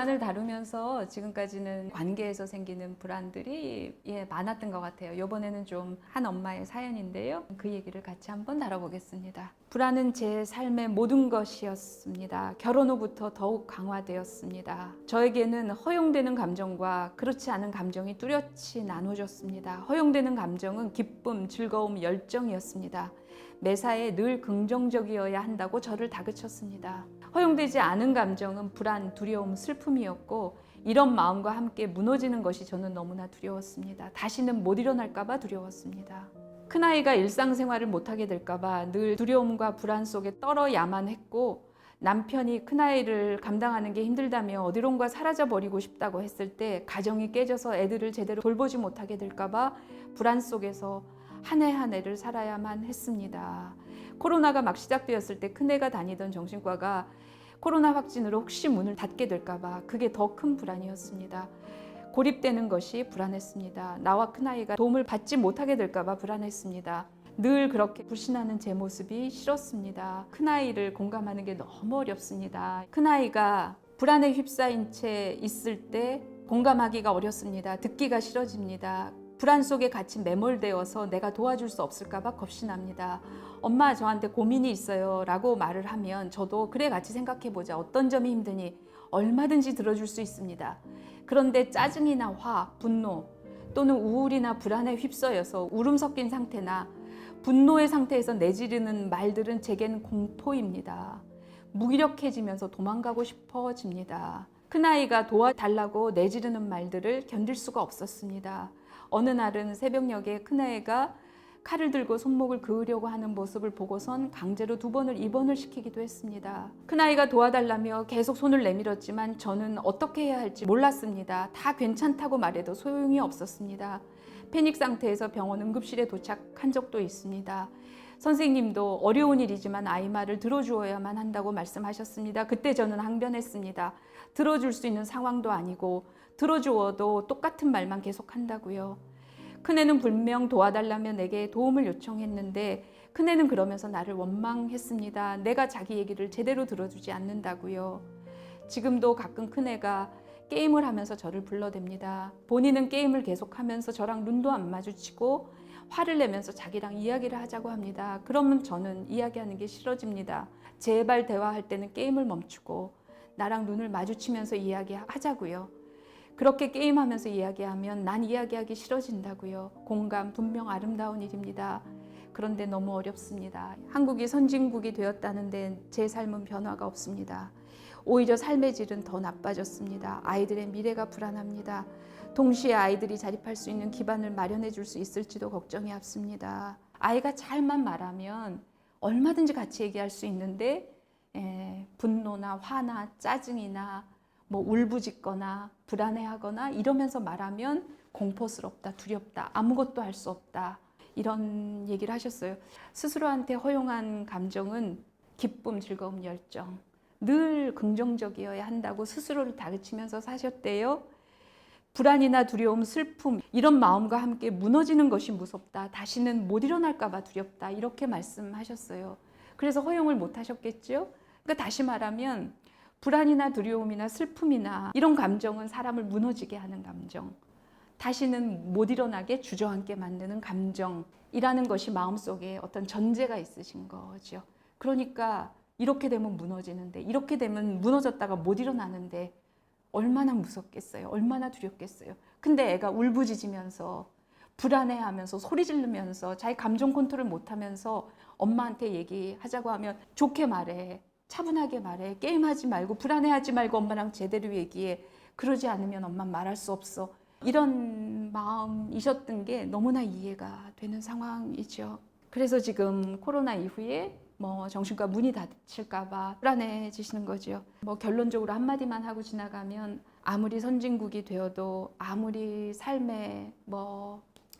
불안을 다루면서 지금까지는 관계에서 생기는 불안들이 많았던 것 같아요. 이번에는 좀 한 엄마의 사연인데요. 그 얘기를 같이 한번 다뤄보겠습니다. 불안은 제 삶의 모든 것이었습니다. 결혼 후부터 더욱 강화되었습니다. 저에게는 허용되는 감정과 그렇지 않은 감정이 뚜렷이 나눠졌습니다. 허용되는 감정은 기쁨, 즐거움, 열정이었습니다. 매사에 늘 긍정적이어야 한다고 저를 다그쳤습니다. 허용되지 않은 감정은 불안, 두려움, 슬픔이었고 이런 마음과 함께 무너지는 것이 저는 너무나 두려웠습니다. 다시는 못 일어날까봐 두려웠습니다. 큰아이가 일상생활을 못하게 될까봐 늘 두려움과 불안 속에 떨어야만 했고 남편이 큰아이를 감당하는 게 힘들다며 어디론가 사라져버리고 싶다고 했을 때 가정이 깨져서 애들을 제대로 돌보지 못하게 될까봐 불안 속에서 한 해 한 해를 살아야만 했습니다. 코로나가 막 시작되었을 때 큰애가 다니던 정신과가 코로나 확진으로 혹시 문을 닫게 될까봐 그게 더 큰 불안이었습니다. 고립되는 것이 불안했습니다. 나와 큰아이가 도움을 받지 못하게 될까봐 불안했습니다. 늘 그렇게 불신하는 제 모습이 싫었습니다. 큰아이를 공감하는 게 너무 어렵습니다. 큰아이가 불안에 휩싸인 채 있을 때 공감하기가 어렵습니다. 듣기가 싫어집니다. 불안 속에 같이 매몰되어서 내가 도와줄 수 없을까봐 겁이 납니다. 엄마 저한테 고민이 있어요 라고 말을 하면 저도 그래 같이 생각해보자. 어떤 점이 힘드니 얼마든지 들어줄 수 있습니다. 그런데 짜증이나 화, 분노 또는 우울이나 불안에 휩싸여서 울음 섞인 상태나 분노의 상태에서 내지르는 말들은 제겐 공포입니다. 무기력해지면서 도망가고 싶어집니다. 큰아이가 도와달라고 내지르는 말들을 견딜 수가 없었습니다. 어느 날은 새벽녘에 큰아이가 칼을 들고 손목을 그으려고 하는 모습을 보고선 강제로 2번을 입원을 시키기도 했습니다. 큰아이가 도와달라며 계속 손을 내밀었지만 저는 어떻게 해야 할지 몰랐습니다. 다 괜찮다고 말해도 소용이 없었습니다. 패닉 상태에서 병원 응급실에 도착한 적도 있습니다. 선생님도 어려운 일이지만 아이 말을 들어주어야만 한다고 말씀하셨습니다. 그때 저는 항변했습니다. 들어줄 수 있는 상황도 아니고 들어주어도 똑같은 말만 계속한다고요. 큰애는 분명 도와달라며 내게 도움을 요청했는데 큰애는 그러면서 나를 원망했습니다. 내가 자기 얘기를 제대로 들어주지 않는다고요. 지금도 가끔 큰애가 게임을 하면서 저를 불러댑니다. 본인은 게임을 계속하면서 저랑 눈도 안 마주치고 화를 내면서 자기랑 이야기를 하자고 합니다. 그러면 저는 이야기하는 게 싫어집니다. 제발 대화할 때는 게임을 멈추고 나랑 눈을 마주치면서 이야기하자고요. 그렇게 게임하면서 이야기하면 난 이야기하기 싫어진다고요. 공감 분명 아름다운 일입니다. 그런데 너무 어렵습니다. 한국이 선진국이 되었다는데 제 삶은 변화가 없습니다. 오히려 삶의 질은 더 나빠졌습니다. 아이들의 미래가 불안합니다. 동시에 아이들이 자립할 수 있는 기반을 마련해 줄 수 있을지도 걱정이 앞섭니다. 아이가 잘만 말하면 얼마든지 같이 얘기할 수 있는데 분노나 화나 짜증이나 울부짖거나 불안해하거나 이러면서 말하면 공포스럽다, 두렵다, 아무것도 할 수 없다 이런 얘기를 하셨어요. 스스로한테 허용한 감정은 기쁨, 즐거움, 열정 늘 긍정적이어야 한다고 스스로를 다그치면서 사셨대요. 불안이나 두려움, 슬픔 이런 마음과 함께 무너지는 것이 무섭다. 다시는 못 일어날까 봐 두렵다. 이렇게 말씀하셨어요. 그래서 허용을 못 하셨겠죠? 그러니까 다시 말하면 불안이나 두려움이나 슬픔이나 이런 감정은 사람을 무너지게 하는 감정, 다시는 못 일어나게 주저앉게 만드는 감정이라는 것이 마음속에 어떤 전제가 있으신 거죠. 그러니까 이렇게 되면 무너지는데, 이렇게 되면 무너졌다가 못 일어나는데 얼마나 무섭겠어요. 얼마나 두렵겠어요. 근데 애가 울부짖으면서 불안해하면서 소리 지르면서 자기 감정 컨트롤 못하면서 엄마한테 얘기하자고 하면 좋게 말해, 차분하게 말해, 게임하지 말고 불안해하지 말고 엄마랑 제대로 얘기해. 그러지 않으면 엄마 말할 수 없어. 이런 마음이셨던 게 너무나 이해가 되는 상황이죠. 그래서 지금 코로나 이후에 정신과 문이 닫힐까 봐 불안해지시는 거죠. 결론적으로 한마디만 하고 지나가면 아무리 선진국이 되어도 아무리 삶에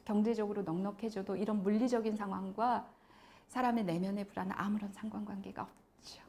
경제적으로 넉넉해져도 이런 물리적인 상황과 사람의 내면의 불안은 아무런 상관관계가 없죠.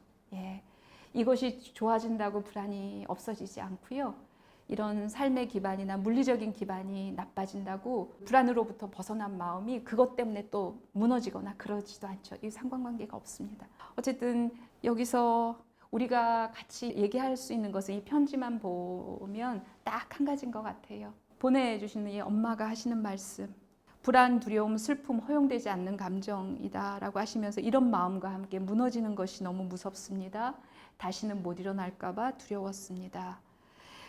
이것이 좋아진다고 불안이 없어지지 않고요. 이런 삶의 기반이나 물리적인 기반이 나빠진다고 불안으로부터 벗어난 마음이 그것 때문에 또 무너지거나 그러지도 않죠. 이 상관관계가 없습니다. 어쨌든 여기서 우리가 같이 얘기할 수 있는 것은 이 편지만 보면 딱 한 가지인 것 같아요. 보내주시는 이 엄마가 하시는 말씀. 불안, 두려움, 슬픔, 허용되지 않는 감정이다 라고 하시면서 이런 마음과 함께 무너지는 것이 너무 무섭습니다. 다시는 못 일어날까 봐 두려웠습니다.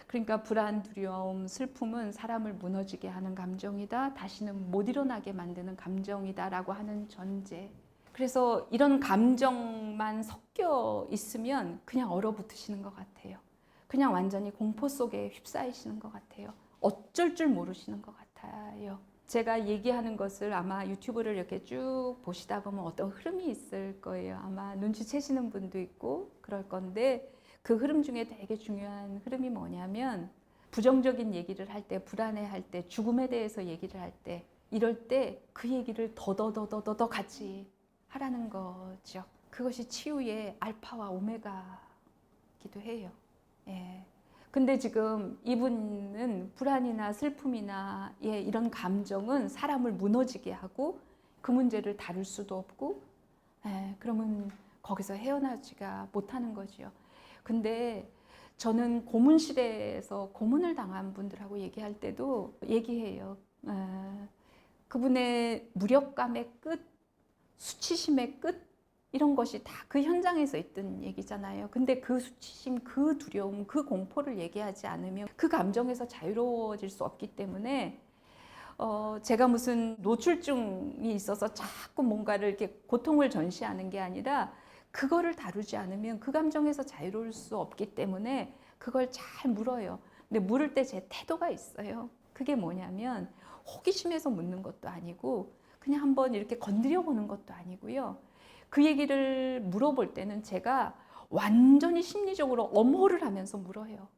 그러니까 불안, 두려움, 슬픔은 사람을 무너지게 하는 감정이다. 다시는 못 일어나게 만드는 감정이다 라고 하는 전제. 그래서 이런 감정만 섞여 있으면 그냥 얼어붙으시는 것 같아요. 그냥 완전히 공포 속에 휩싸이시는 것 같아요. 어쩔 줄 모르시는 것 같아요. 제가 얘기하는 것을 아마 유튜브를 이렇게 쭉 보시다 보면 어떤 흐름이 있을 거예요. 아마 눈치채시는 분도 있고 그럴 건데 그 흐름 중에 되게 중요한 흐름이 뭐냐면 부정적인 얘기를 할 때, 불안해할 때, 죽음에 대해서 얘기를 할 때 이럴 때 그 얘기를 더 같이 하라는 거죠. 그것이 치유의 알파와 오메가기도 해요. 예. 근데 지금 이분은 불안이나 슬픔이나 이런 감정은 사람을 무너지게 하고 그 문제를 다룰 수도 없고 그러면 거기서 헤어나지가 못하는 거지요. 근데 저는 고문실에서 고문을 당한 분들하고 얘기할 때도 얘기해요. 그분의 무력감의 끝, 수치심의 끝 이런 것이 다 그 현장에서 있던 얘기잖아요. 근데 그 수치심, 그 두려움, 그 공포를 얘기하지 않으면 그 감정에서 자유로워질 수 없기 때문에 제가 무슨 노출증이 있어서 자꾸 뭔가를 이렇게 고통을 전시하는 게 아니라 그거를 다루지 않으면 그 감정에서 자유로울 수 없기 때문에 그걸 잘 물어요. 근데 물을 때 제 태도가 있어요. 그게 뭐냐면 호기심에서 묻는 것도 아니고 그냥 한번 이렇게 건드려 보는 것도 아니고요. 그 얘기를 물어볼 때는 제가 완전히 심리적으로 엄호를 하면서 물어요.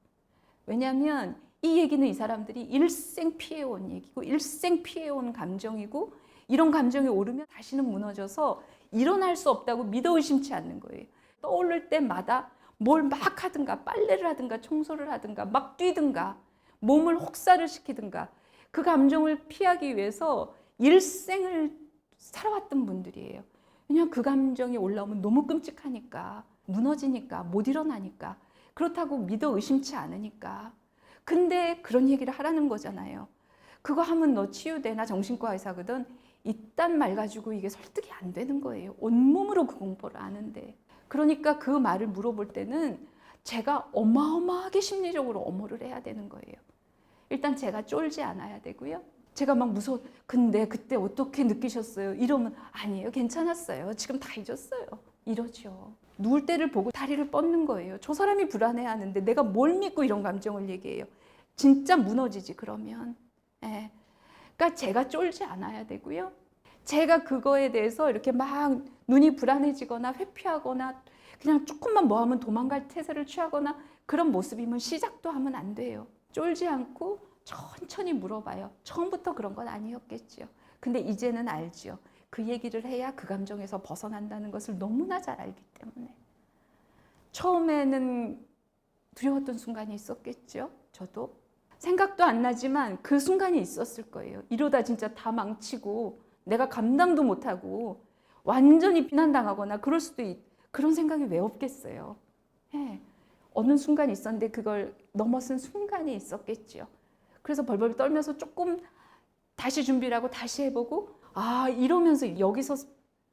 왜냐하면 이 얘기는 이 사람들이 일생 피해온 얘기고 일생 피해온 감정이고 이런 감정이 오르면 다시는 무너져서 일어날 수 없다고 믿어 의심치 않는 거예요. 떠오를 때마다 뭘 막 하든가 빨래를 하든가 청소를 하든가 막 뛰든가 몸을 혹사를 시키든가 그 감정을 피하기 위해서 일생을 살아왔던 분들이에요. 왜냐하면 그 감정이 올라오면 너무 끔찍하니까 무너지니까 못 일어나니까 그렇다고 믿어 의심치 않으니까. 근데 그런 얘기를 하라는 거잖아요. 그거 하면 너 치유돼. 나 정신과 의사거든. 이딴 말 가지고 이게 설득이 안 되는 거예요. 온몸으로 그 공포를 아는데. 그러니까 그 말을 물어볼 때는 제가 어마어마하게 심리적으로 엄호를 해야 되는 거예요. 일단 제가 쫄지 않아야 되고요. 제가 막 무서워. 근데 그때 어떻게 느끼셨어요? 이러면 아니에요. 괜찮았어요. 지금 다 잊었어요. 이러죠. 누울 때를 보고 다리를 뻗는 거예요. 저 사람이 불안해하는데 내가 뭘 믿고 이런 감정을 얘기해요. 진짜 무너지지 그러면. 예. 그러니까 제가 쫄지 않아야 되고요. 제가 그거에 대해서 이렇게 막 눈이 불안해지거나 회피하거나 그냥 조금만 뭐 하면 도망갈 태세를 취하거나 그런 모습이면 시작도 하면 안 돼요. 쫄지 않고 천천히 물어봐요. 처음부터 그런 건 아니었겠죠. 근데 이제는 알죠. 그 얘기를 해야 그 감정에서 벗어난다는 것을 너무나 잘 알기 때문에. 처음에는 두려웠던 순간이 있었겠죠. 저도. 생각도 안 나지만 그 순간이 있었을 거예요. 이러다 진짜 다 망치고 내가 감당도 못하고 완전히 비난당하거나 그럴 수도 그런 생각이 왜 없겠어요. 예. 어느 순간이 있었는데 그걸 넘어선 순간이 있었겠죠. 그래서 벌벌 떨면서 조금 다시 준비를 하고 다시 해보고 이러면서 여기서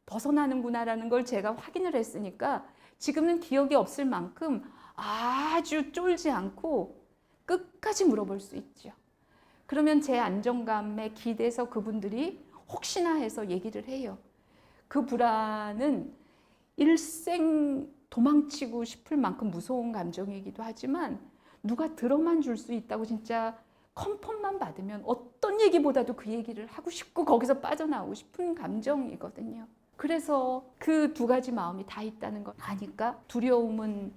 벗어나는구나라는 걸 제가 확인을 했으니까 지금은 기억이 없을 만큼 아주 쫄지 않고 끝까지 물어볼 수 있죠. 그러면 제 안정감에 기대서 그분들이 혹시나 해서 얘기를 해요. 그 불안은 일생 도망치고 싶을 만큼 무서운 감정이기도 하지만 누가 들어만 줄 수 있다고 진짜 컨펌만 받으면 어떤 얘기보다도 그 얘기를 하고 싶고 거기서 빠져나오고 싶은 감정이거든요. 그래서 그 두 가지 마음이 다 있다는 걸 아니까 두려움은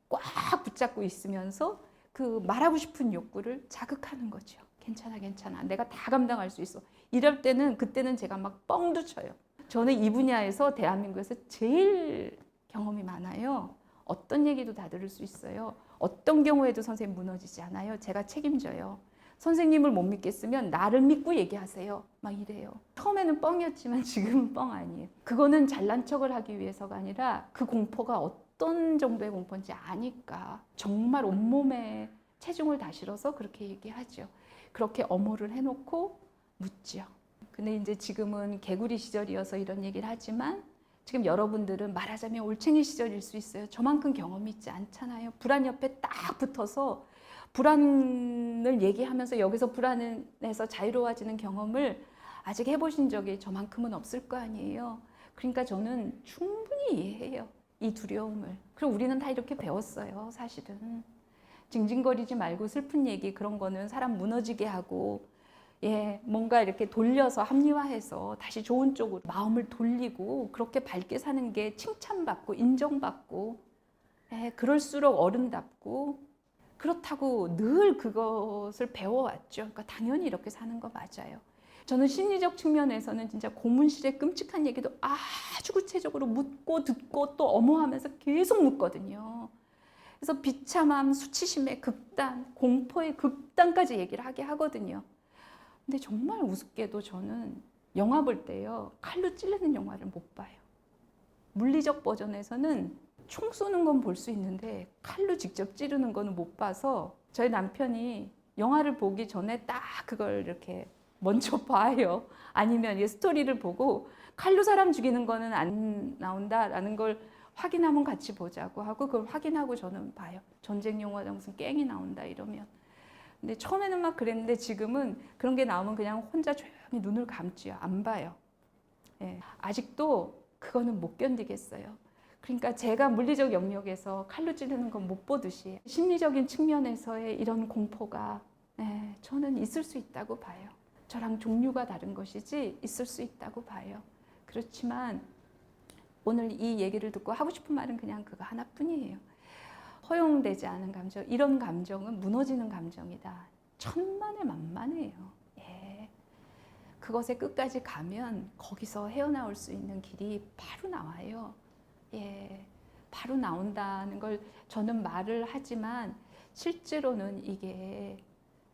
꽉 붙잡고 있으면서 그 말하고 싶은 욕구를 자극하는 거죠. 괜찮아, 괜찮아. 내가 다 감당할 수 있어. 이럴 때는 그때는 제가 막 뻥도 쳐요. 저는 이 분야에서 대한민국에서 제일 경험이 많아요. 어떤 얘기도 다 들을 수 있어요. 어떤 경우에도 선생님 무너지지 않아요. 제가 책임져요. 선생님을 못 믿겠으면 나를 믿고 얘기하세요. 막 이래요. 처음에는 뻥이었지만 지금은 뻥 아니에요. 그거는 잘난 척을 하기 위해서가 아니라 그 공포가 어떤 정도의 공포인지 아니까 정말 온몸에 체중을 다 실어서 그렇게 얘기하죠. 그렇게 엄호를 해놓고 묻죠. 근데 이제 지금은 개구리 시절이어서 이런 얘기를 하지만 지금 여러분들은 말하자면 올챙이 시절일 수 있어요. 저만큼 경험이 있지 않잖아요. 불안 옆에 딱 붙어서 불안을 얘기하면서 여기서 불안에서 자유로워지는 경험을 아직 해보신 적이 저만큼은 없을 거 아니에요. 그러니까 저는 충분히 이해해요. 이 두려움을. 그리고 우리는 다 이렇게 배웠어요. 사실은. 징징거리지 말고 슬픈 얘기 그런 거는 사람 무너지게 하고 뭔가 이렇게 돌려서 합리화해서 다시 좋은 쪽으로 마음을 돌리고 그렇게 밝게 사는 게 칭찬받고 인정받고 그럴수록 어른답고 그렇다고 늘 그것을 배워왔죠. 그러니까 당연히 이렇게 사는 거 맞아요. 저는 심리적 측면에서는 진짜 고문실의 끔찍한 얘기도 아주 구체적으로 묻고 듣고 또 엄호하면서 계속 묻거든요. 그래서 비참함, 수치심의 극단, 공포의 극단까지 얘기를 하게 하거든요. 근데 정말 우습게도 저는 영화 볼 때요, 칼로 찌르는 영화를 못 봐요. 물리적 버전에서는 총 쏘는 건 볼 수 있는데 칼로 직접 찌르는 거는 못 봐서 저희 남편이 영화를 보기 전에 딱 그걸 이렇게 먼저 봐요. 아니면 이 스토리를 보고 칼로 사람 죽이는 거는 안 나온다라는 걸 확인하면 같이 보자고 하고 그걸 확인하고 저는 봐요. 전쟁 영화다 무슨 깽이 나온다 이러면. 근데 처음에는 막 그랬는데 지금은 그런 게 나오면 그냥 혼자 조용히 눈을 감지요. 안 봐요. 아직도 그거는 못 견디겠어요. 그러니까 제가 물리적 영역에서 칼로 찌르는 건 못 보듯이 심리적인 측면에서의 이런 공포가 저는 있을 수 있다고 봐요. 저랑 종류가 다른 것이지 있을 수 있다고 봐요. 그렇지만 오늘 이 얘기를 듣고 하고 싶은 말은 그냥 그거 하나뿐이에요. 허용되지 않은 감정, 이런 감정은 무너지는 감정이다. 천만에만만해요. 그것에 끝까지 가면 거기서 헤어나올 수 있는 길이 바로 나와요. 바로 나온다는 걸 저는 말을 하지만 실제로는 이게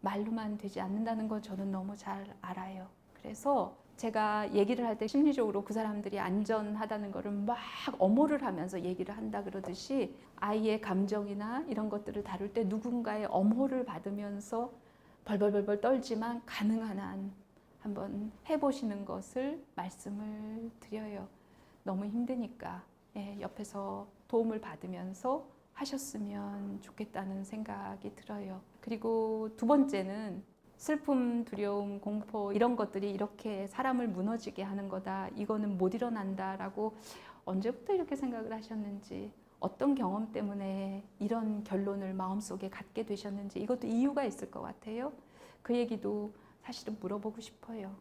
말로만 되지 않는다는 걸 저는 너무 잘 알아요. 그래서 제가 얘기를 할 때 심리적으로 그 사람들이 안전하다는 거를 막 엄호를 하면서 얘기를 한다 그러듯이 아이의 감정이나 이런 것들을 다룰 때 누군가의 엄호를 받으면서 벌벌벌벌 떨지만 가능한 한 한번 해보시는 것을 말씀을 드려요. 너무 힘드니까 옆에서 도움을 받으면서 하셨으면 좋겠다는 생각이 들어요. 그리고 두 번째는 슬픔, 두려움, 공포 이런 것들이 이렇게 사람을 무너지게 하는 거다. 이거는 못 일어난다라고 언제부터 이렇게 생각을 하셨는지, 어떤 경험 때문에 이런 결론을 마음속에 갖게 되셨는지 이것도 이유가 있을 것 같아요. 그 얘기도 사실은 물어보고 싶어요.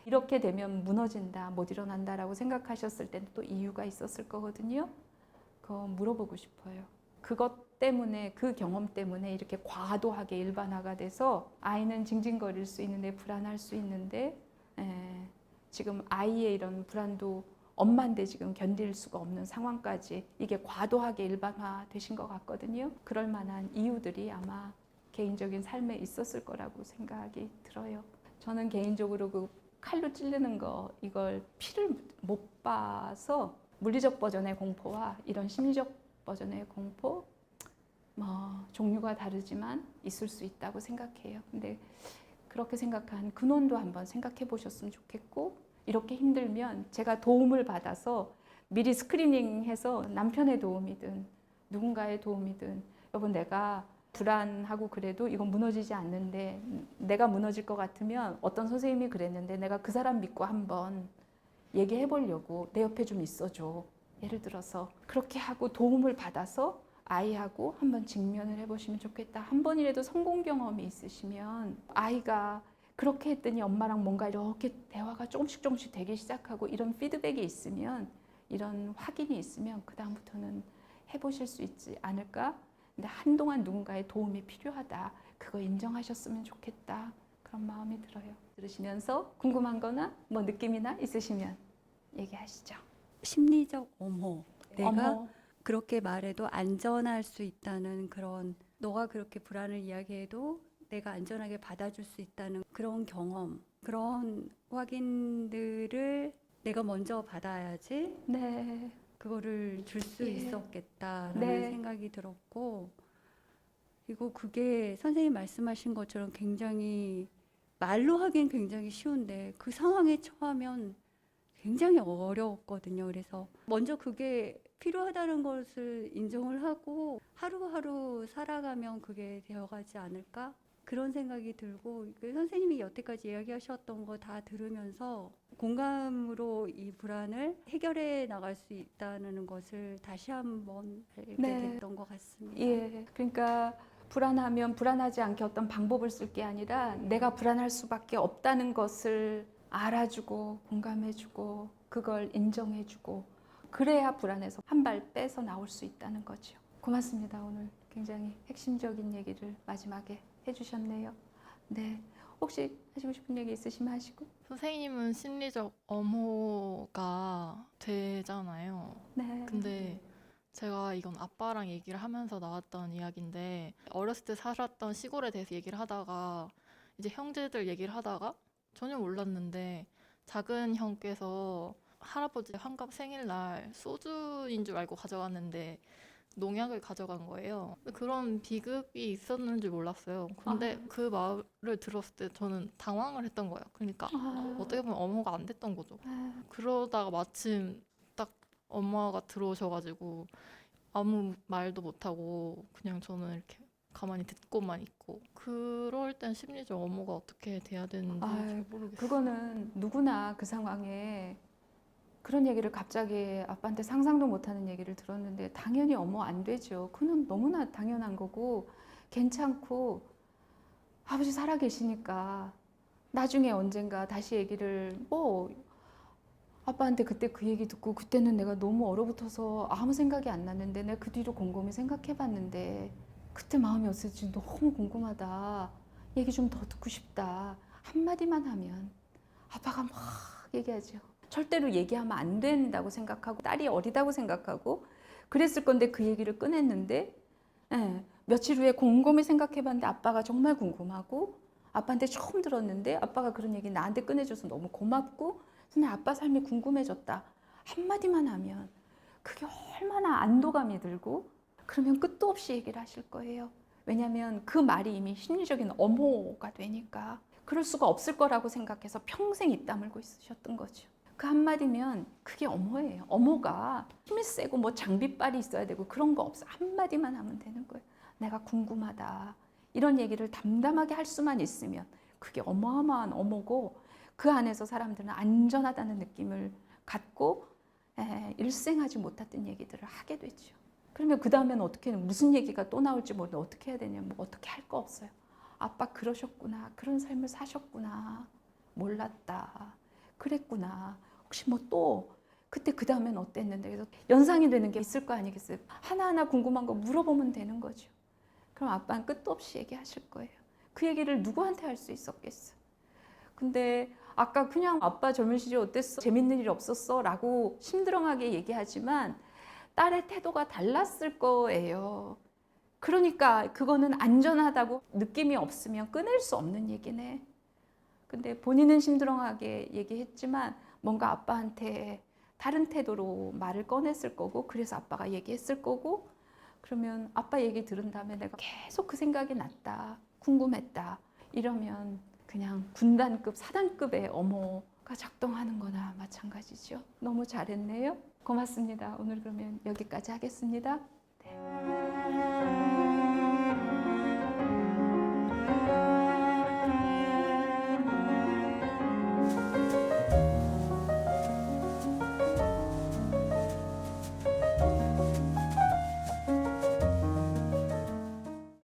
이렇게 되면 무너진다, 못 일어난다라고 생각하셨을 때는 또 이유가 있었을 거거든요. 그거 물어보고 싶어요. 그것 때문에, 그 경험 때문에 이렇게 과도하게 일반화가 돼서 아이는 징징거릴 수 있는데 불안할 수 있는데 지금 아이의 이런 불안도 엄마인데 지금 견딜 수가 없는 상황까지 이게 과도하게 일반화 되신 것 같거든요. 그럴 만한 이유들이 아마 개인적인 삶에 있었을 거라고 생각이 들어요. 저는 개인적으로 그 칼로 찌르는 거 이걸 피를 못 봐서 물리적 버전의 공포와 이런 심리적 버전의 공포 종류가 다르지만 있을 수 있다고 생각해요. 근데 그렇게 생각한 근원도 한번 생각해 보셨으면 좋겠고, 이렇게 힘들면 제가 도움을 받아서 미리 스크리닝해서 남편의 도움이든 누군가의 도움이든 여보 내가 불안하고 그래도 이건 무너지지 않는데 내가 무너질 것 같으면 어떤 선생님이 그랬는데 내가 그 사람 믿고 한번 얘기해 보려고 내 옆에 좀 있어줘. 예를 들어서 그렇게 하고 도움을 받아서 아이하고 한번 직면을 해보시면 좋겠다. 한 번이라도 성공 경험이 있으시면 아이가 그렇게 했더니 엄마랑 뭔가 이렇게 대화가 조금씩 되기 시작하고 이런 피드백이 있으면, 이런 확인이 있으면 그 다음부터는 해보실 수 있지 않을까? 근데 한동안 누군가의 도움이 필요하다. 그거 인정하셨으면 좋겠다. 그런 마음이 들어요. 들으시면서 궁금한 거나 뭐 느낌이나 있으시면 얘기하시죠. 심리적 엄호. 내가 어머. 그렇게 말해도 안전할 수 있다는 그런, 너가 그렇게 불안을 이야기해도 내가 안전하게 받아줄 수 있다는 그런 경험, 그런 확인들을 내가 먼저 받아야지 네. 그거를 줄 수 예. 있었겠다라는 네. 생각이 들었고, 그리고 그게 선생님 말씀하신 것처럼 굉장히 말로 하기엔 굉장히 쉬운데 그 상황에 처하면 굉장히 어려웠거든요. 그래서 먼저 그게 필요하다는 것을 인정을 하고 하루하루 살아가면 그게 되어가지 않을까? 그런 생각이 들고, 그 선생님이 여태까지 이야기하셨던 거 다 들으면서 공감으로 이 불안을 해결해 나갈 수 있다는 것을 다시 한번 알게 네. 됐던 것 같습니다. 예, 그러니까 불안하면 불안하지 않게 어떤 방법을 쓸 게 아니라 내가 불안할 수밖에 없다는 것을 알아주고 공감해주고 그걸 인정해주고 그래야 불안해서 한 발 빼서 나올 수 있다는 거죠. 고맙습니다. 오늘 굉장히 핵심적인 얘기를 마지막에 해주셨네요. 네, 혹시 하시고 싶은 얘기 있으시면 하시고. 선생님은 심리적 엄호가 되잖아요. 네. 근데 제가 이건 아빠랑 얘기를 하면서 나왔던 이야기인데, 어렸을 때 살았던 시골에 대해서 얘기를 하다가 이제 형제들 얘기를 하다가 전혀 몰랐는데 작은 형께서 할아버지 환갑 생일날 소주인 줄 알고 가져갔는데 농약을 가져간 거예요. 그런 비극이 있었는 줄 몰랐어요. 근데 그 말을 들었을 때 저는 당황을 했던 거예요. 그러니까 어떻게 보면 엄호가 안 됐던 거죠. 그러다가 마침 딱 엄마가 들어오셔가지고 아무 말도 못하고 그냥 저는 이렇게 가만히 듣고만 있고, 그럴 땐 심리적 엄호가 어떻게 돼야 되는지 잘 모르겠어요. 그거는 누구나 그 상황에 그런 얘기를 갑자기 아빠한테 상상도 못하는 얘기를 들었는데 당연히 어머 안 되죠. 그는 너무나 당연한 거고 괜찮고 아버지 살아 계시니까 나중에 언젠가 다시 얘기를 아빠한테 그때 그 얘기 듣고 그때는 내가 너무 얼어붙어서 아무 생각이 안 났는데 내가 그 뒤로 곰곰이 생각해 봤는데 그때 마음이 어땠지 너무 궁금하다. 얘기 좀 더 듣고 싶다. 한마디만 하면 아빠가 막 얘기하죠. 절대로 얘기하면 안 된다고 생각하고 딸이 어리다고 생각하고 그랬을 건데 그 얘기를 꺼냈는데 며칠 후에 곰곰이 생각해봤는데 아빠가 정말 궁금하고 아빠한테 처음 들었는데 아빠가 그런 얘기 나한테 꺼내줘서 너무 고맙고 그냥 아빠 삶이 궁금해졌다. 한마디만 하면 그게 얼마나 안도감이 들고 그러면 끝도 없이 얘기를 하실 거예요. 왜냐하면 그 말이 이미 심리적인 엄호가 되니까 그럴 수가 없을 거라고 생각해서 평생 입 다물고 있으셨던 거죠. 그 한마디면 그게 엄호예요. 엄호가 힘이 세고 뭐 장비빨이 있어야 되고 그런 거 없어. 한마디만 하면 되는 거예요. 내가 궁금하다. 이런 얘기를 담담하게 할 수만 있으면 그게 어마어마한 엄호고 그 안에서 사람들은 안전하다는 느낌을 갖고 일생하지 못했던 얘기들을 하게 되죠. 그러면 그 다음에는 어떻게 무슨 얘기가 또 나올지 모르는데 어떻게 해야 되냐. 뭐 어떻게 할 거 없어요. 아빠 그러셨구나. 그런 삶을 사셨구나. 몰랐다. 그랬구나. 혹시 뭐 또 그때 그 다음엔 어땠는데 그래서 연상이 되는 게 있을 거 아니겠어요. 하나하나 궁금한 거 물어보면 되는 거죠. 그럼 아빠는 끝도 없이 얘기하실 거예요. 그 얘기를 누구한테 할 수 있었겠어. 근데 아까 그냥 아빠 젊은 시절 어땠어? 재밌는 일 없었어? 라고 심드렁하게 얘기하지만 딸의 태도가 달랐을 거예요. 그러니까 그거는 안전하다고 느낌이 없으면 끊을 수 없는 얘기네. 근데 본인은 심드렁하게 얘기했지만 뭔가 아빠한테 다른 태도로 말을 꺼냈을 거고 그래서 아빠가 얘기했을 거고 그러면 아빠 얘기 들은 다음에 내가 계속 그 생각이 났다. 궁금했다. 이러면 그냥 군단급, 사단급의 엄호가 작동하는 거나 마찬가지죠. 너무 잘했네요. 고맙습니다. 오늘 그러면 여기까지 하겠습니다.